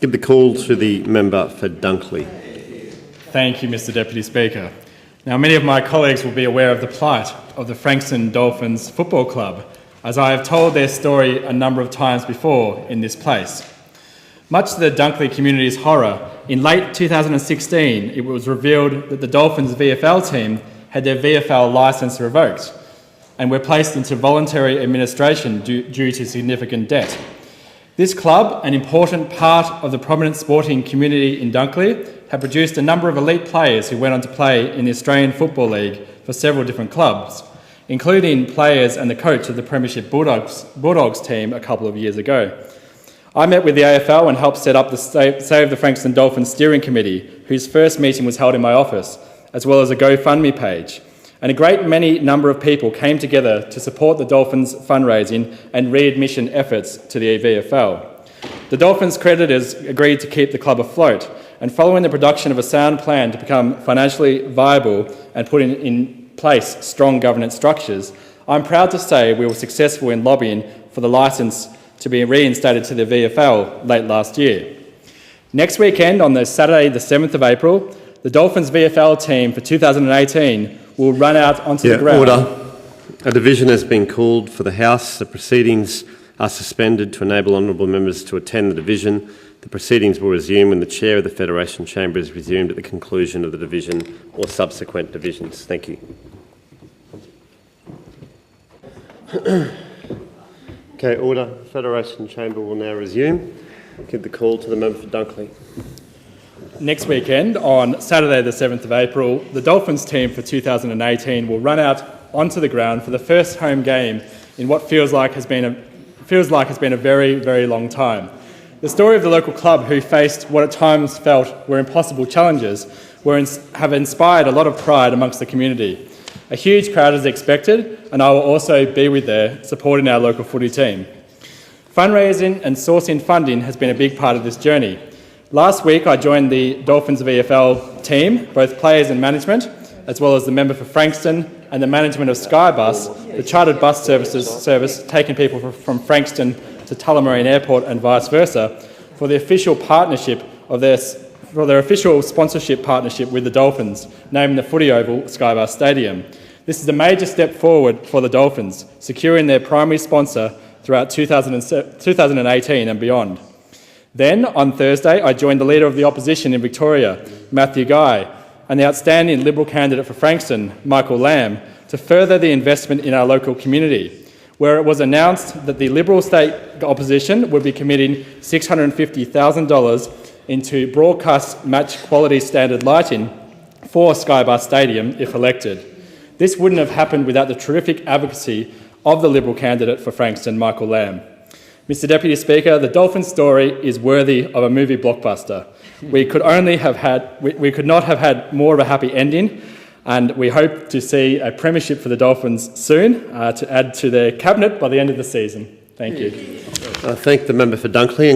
Give the call to the member for Dunkley. Thank you, Mr Deputy Speaker. Now, many of my colleagues will be aware of the plight of the Frankston Dolphins Football Club, as I have told their story a number of times before in this place. Much to the Dunkley community's horror, in late 2016 it was revealed that the Dolphins VFL team had their VFL licence revoked and were placed into voluntary administration due to significant debt. This club, an important part of the prominent sporting community in Dunkley, had produced a number of elite players who went on to play in the Australian Football League for several different clubs, including players and the coach of the Premiership Bulldogs team a couple of years ago. I met with the AFL and helped set up the Save the Frankston Dolphins Steering Committee, whose first meeting was held in my office, as well as a GoFundMe page. And a great number of people came together to support the Dolphins' fundraising and readmission efforts to the VFL. The Dolphins' creditors agreed to keep the club afloat, and following the production of a sound plan to become financially viable and put in place strong governance structures, I'm proud to say we were successful in lobbying for the licence to be reinstated to the VFL late last year. Next weekend, on the Saturday the 7th of April, the Dolphins VFL team for 2018 will run out onto the ground. Order. A division has been called for the House. The proceedings are suspended to enable honourable members to attend the division. The proceedings will resume when the Chair of the Federation Chamber is resumed at the conclusion of the division or subsequent divisions. Thank you. Okay, order. Federation Chamber will now resume. Give the call to the member for Dunkley. Next weekend, on Saturday the 7th of April, the Dolphins team for 2018 will run out onto the ground for the first home game in what feels like has been a very, very long time. The story of the local club, who faced what at times felt were impossible challenges, have inspired a lot of pride amongst the community. A huge crowd is expected, and I will also be with there supporting our local footy team. Fundraising and sourcing funding has been a big part of this journey. Last week I joined the Dolphins VFL team, both players and management, as well as the member for Frankston and the management of Skybus, the chartered bus service taking people from Frankston to Tullamarine Airport and vice versa, for the official partnership of their official sponsorship partnership with the Dolphins, naming the Footy Oval Skybus Stadium. This is a major step forward for the Dolphins, securing their primary sponsor throughout 2018 and beyond. Then, on Thursday, I joined the Leader of the Opposition in Victoria, Matthew Guy, and the outstanding Liberal candidate for Frankston, Michael Lamb, to further the investment in our local community, where it was announced that the Liberal state opposition would be committing $650,000 into broadcast match quality standard lighting for Skybus Stadium if elected. This wouldn't have happened without the terrific advocacy of the Liberal candidate for Frankston, Michael Lamb. Mr Deputy Speaker, the Dolphins story is worthy of a movie blockbuster. We could not have had more of a happy ending, and we hope to see a premiership for the Dolphins soon to add to their cabinet by the end of the season. Thank you. I thank the member for Dunkley.